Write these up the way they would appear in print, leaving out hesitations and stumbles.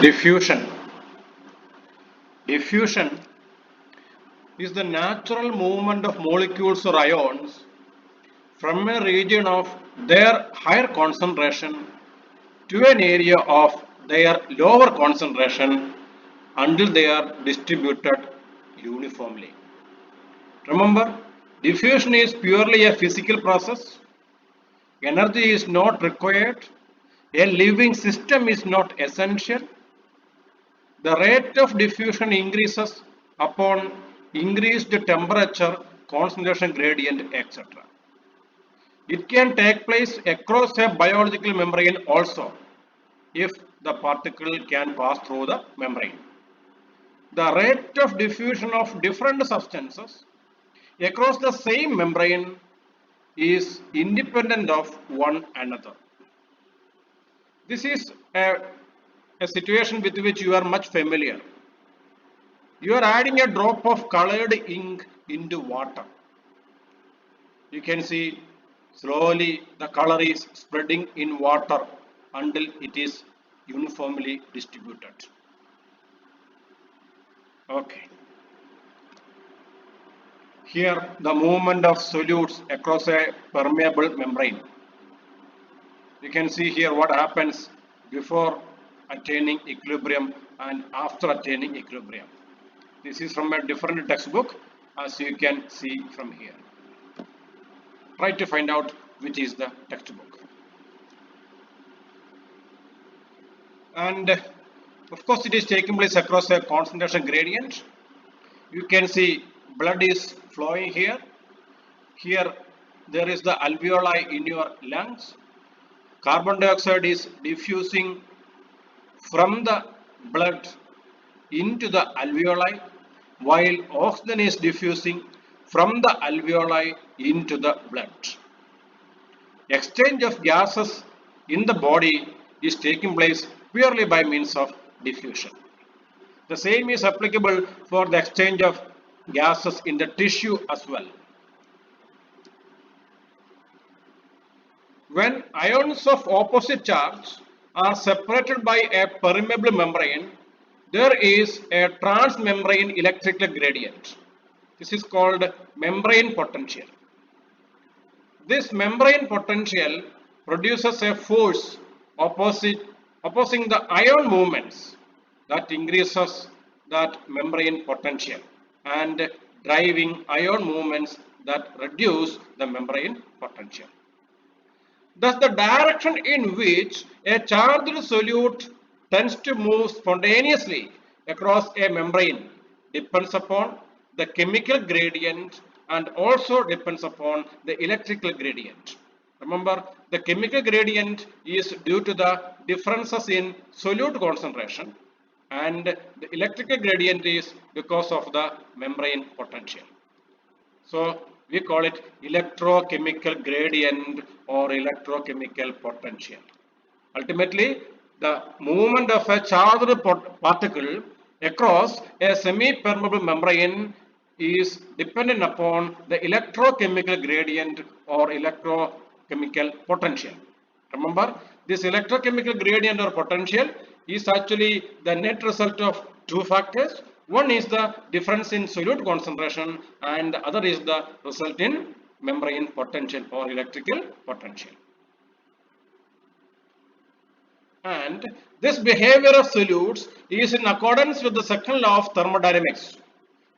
Diffusion. Diffusion is the natural movement of molecules or ions from a region of their higher concentration to an area of their lower concentration until they are distributed uniformly. Remember, diffusion is purely a physical process. Energy is not required. A living system is not essential. The rate of diffusion increases upon increased temperature, concentration gradient, etc. It can take place across a biological membrane also if the particle can pass through the membrane. The rate of diffusion of different substances across the same membrane is independent of one another. This is a situation with which you are much familiar. You are adding a drop of colored ink into water. You can see slowly the color is spreading in water until it is uniformly distributed. Okay. Here the movement of solutes across a permeable membrane. You can see here what happens before attaining equilibrium and after attaining equilibrium. This is from a different textbook, as you can see from here. Try to find out which is the textbook. And of course it is taking place across a concentration gradient. You can see blood is flowing here. Here there is the alveoli in your lungs. Carbon dioxide is diffusing from the blood into the alveoli, while oxygen is diffusing from the alveoli into the blood. Exchange of gases in the body is taking place purely by means of diffusion. The same is applicable for the exchange of gases in the tissue as well. When ions of opposite charge are separated by a permeable membrane, there is a transmembrane electrical gradient. This is called membrane potential. This membrane potential produces a force opposing the ion movements that increases that membrane potential and driving ion movements that reduce the membrane potential. Thus, the direction in which a charged solute tends to move spontaneously across a membrane depends upon the chemical gradient and also depends upon the electrical gradient. Remember, the chemical gradient is due to the differences in solute concentration, and the electrical gradient is because of the membrane potential. So we call it electrochemical gradient or electrochemical potential. Ultimately, the movement of a charged particle across a semi-permeable membrane is dependent upon the electrochemical gradient or electrochemical potential. Remember, this electrochemical gradient or potential is actually the net result of two factors. One is the difference in solute concentration and the other is the result in membrane potential or electrical potential. And this behavior of solutes is in accordance with the second law of thermodynamics.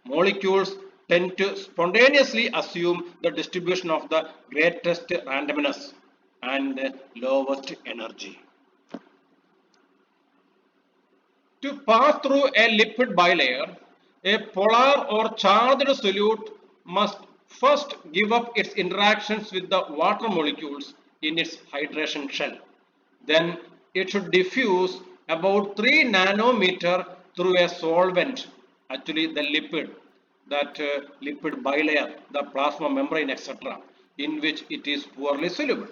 Molecules tend to spontaneously assume the distribution of the greatest randomness and lowest energy. To pass through a lipid bilayer, a polar or charged solute must first give up its interactions with the water molecules in its hydration shell. Then it should diffuse about 3 nanometer through a solvent, actually the lipid, that lipid bilayer, the plasma membrane, etc., in which it is poorly soluble.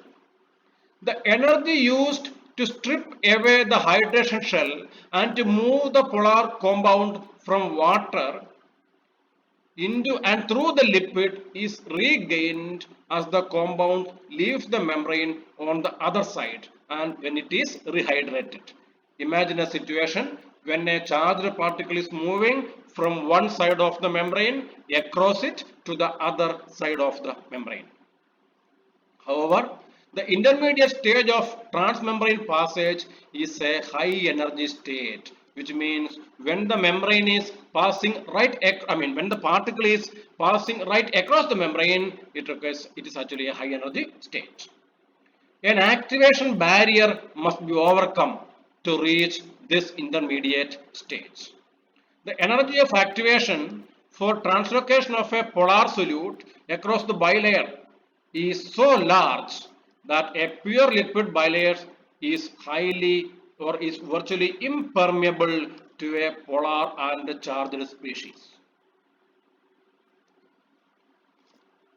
The energy used to strip away the hydration shell and to move the polar compound from water into and through the lipid is regained as the compound leaves the membrane on the other side and when it is rehydrated. Imagine a situation when a charged particle is moving from one side of the membrane across it to the other side of the membrane. However, the intermediate stage of transmembrane passage is a high energy state, which means when the membrane is passing when the particle is passing right across the membrane, it is actually a high energy state. An activation barrier must be overcome to reach this intermediate stage. The energy of activation for translocation of a polar solute across the bilayer is so large that a pure liquid bilayer is virtually impermeable to a polar and charged species.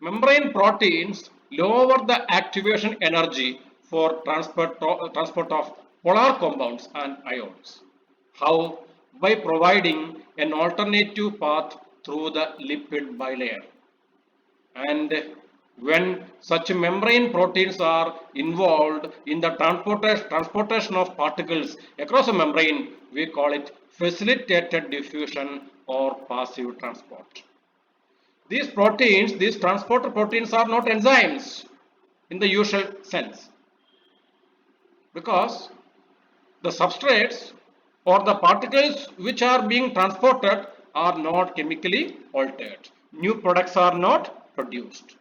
Membrane proteins lower the activation energy for transport of polar compounds and ions. How? By providing an alternative path through the lipid bilayer. And when such membrane proteins are involved in the transportation of particles across a membrane, we call it facilitated diffusion or passive transport. These transporter proteins are not enzymes in the usual sense, because the substrates or the particles which are being transported are not chemically altered. New products are not produced.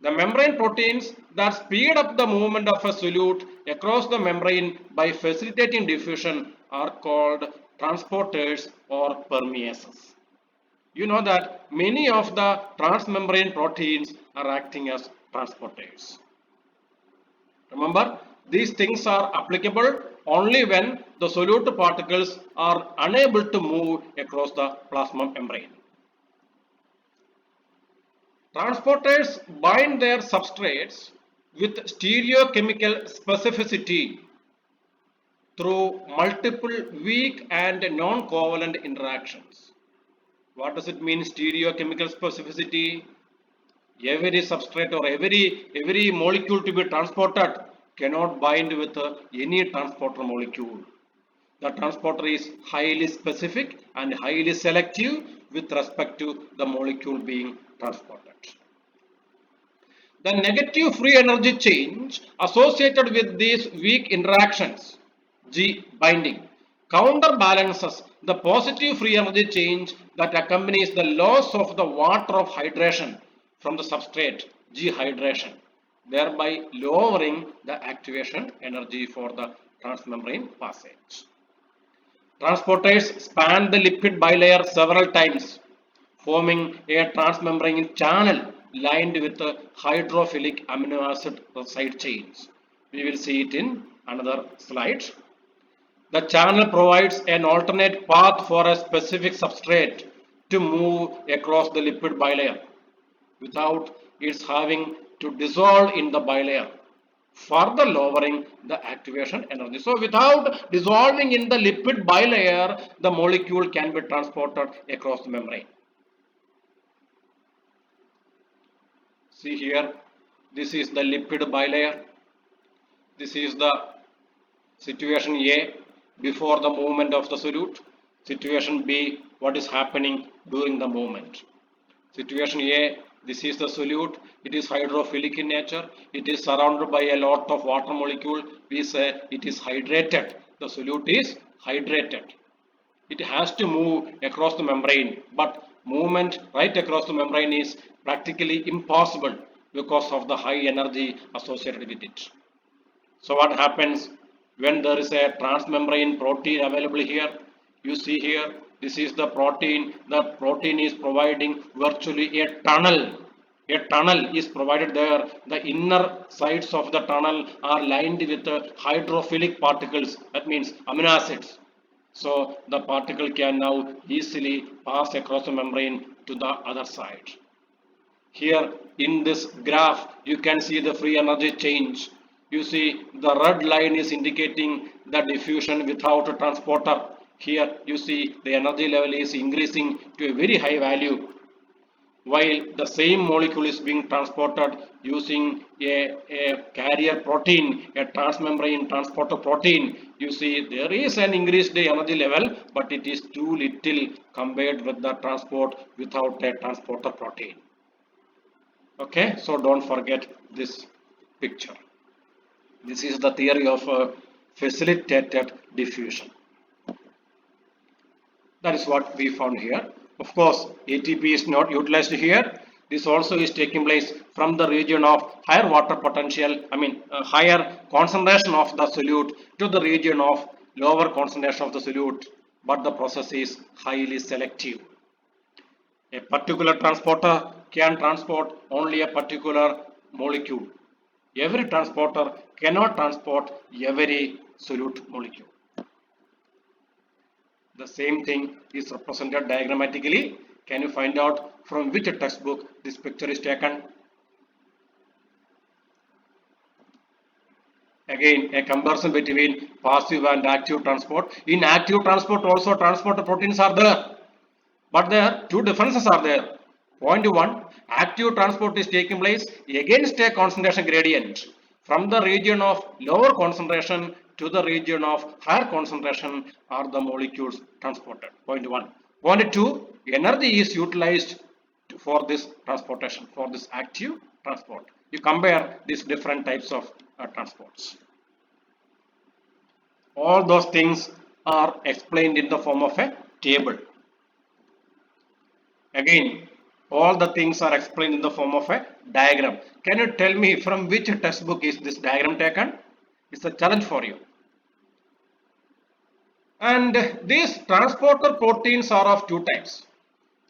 The membrane proteins that speed up the movement of a solute across the membrane by facilitating diffusion are called transporters or permeases. You know that many of the transmembrane proteins are acting as transporters. Remember, these things are applicable only when the solute particles are unable to move across the plasma membrane. Transporters bind their substrates with stereochemical specificity through multiple weak and non-covalent interactions. What does it mean, stereochemical specificity? Every substrate or every molecule to be transported cannot bind with any transporter molecule. The transporter is highly specific and highly selective with respect to the molecule being transported. The negative free energy change associated with these weak interactions, G binding, counterbalances the positive free energy change that accompanies the loss of the water of hydration from the substrate, G hydration, thereby lowering the activation energy for the transmembrane passage. Transporters span the lipid bilayer several times, forming a transmembrane channel lined with hydrophilic amino acid side chains. We will see it in another slide. The channel provides an alternate path for a specific substrate to move across the lipid bilayer without its having to dissolve in the bilayer, further lowering the activation energy. So without dissolving in the lipid bilayer, the molecule can be transported across the membrane. See here, this is the lipid bilayer. This is the situation A, before the movement of the solute. Situation B, what is happening during the movement. Situation A, this is the solute. It is hydrophilic in nature. It is surrounded by a lot of water molecule. We say it is hydrated. The solute is hydrated. It has to move across the membrane, but movement right across the membrane is practically impossible because of the high energy associated with it. So what happens when there is a transmembrane protein available here? You see here, this is the protein. The protein is providing virtually a tunnel. A tunnel is provided there. The inner sides of the tunnel are lined with hydrophilic particles. That means amino acids. So the particle can now easily pass across the membrane to the other side. Here in this graph, you can see the free energy change. You see the red line is indicating the diffusion without a transporter. Here you see the energy level is increasing to a very high value. while the same molecule is being transported using a carrier protein, a transmembrane transporter protein. You see there is an increased energy level, but it is too little compared with the transport without a transporter protein. Okay, so don't forget this picture. This is the theory of facilitated diffusion. That is what we found here. Of course, ATP is not utilized here. This also is taking place from the region of higher water potential, higher concentration of the solute to the region of lower concentration of the solute, but the process is highly selective. A particular transporter can transport only a particular molecule. Every transporter cannot transport every solute molecule. The same thing is represented diagrammatically. Can you find out from which textbook this picture is taken? Again, a comparison between passive and active transport. In active transport also transporter proteins are there, but there two differences are there. Point 1, active transport is taking place against a concentration gradient from the region of lower concentration to the region of higher concentration are the molecules transported. Point 1. Point 2, energy is utilized for this transportation, for this active transport. You compare these different types of transports. All those things are explained in the form of a table. Again, all the things are explained in the form of a diagram. Can you tell me from which textbook is this diagram taken? It's a challenge for you. And these transporter proteins are of two types,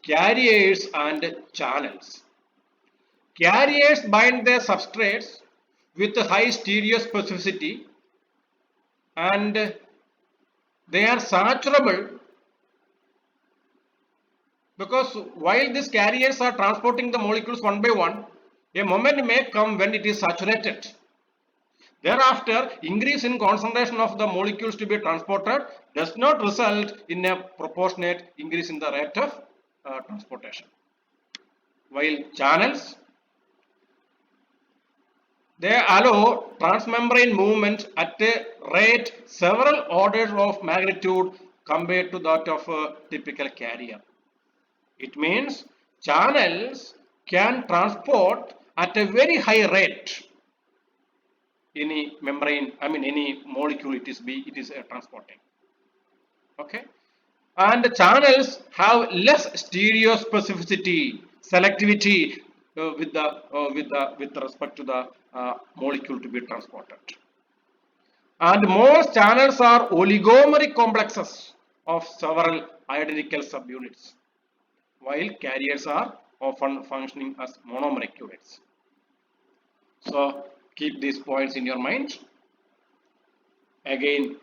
carriers and channels. Carriers bind their substrates with high stereospecificity and they are saturable, because while these carriers are transporting the molecules one by one, a moment may come when it is saturated. Thereafter, increase in concentration of the molecules to be transported does not result in a proportionate increase in the rate of transportation. While channels, they allow transmembrane movement at a rate several orders of magnitude compared to that of a typical carrier. It means channels can transport at a very high rate any membrane, any molecule it is transporting. Okay, and the channels have less stereospecificity, selectivity with respect to the molecule to be transported. And most channels are oligomeric complexes of several identical subunits, while carriers are often functioning as monomeric units. So keep these points in your mind. Again,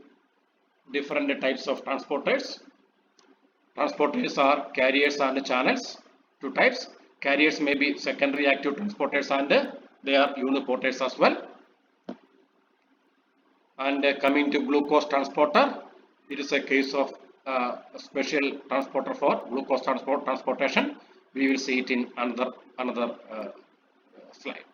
different types of transporters. Transporters are carriers and channels. Two types. Carriers may be secondary active transporters and they are uniporters as well. And coming to glucose transporter, it is a case of a special transporter for glucose transportation. We will see it in another slide.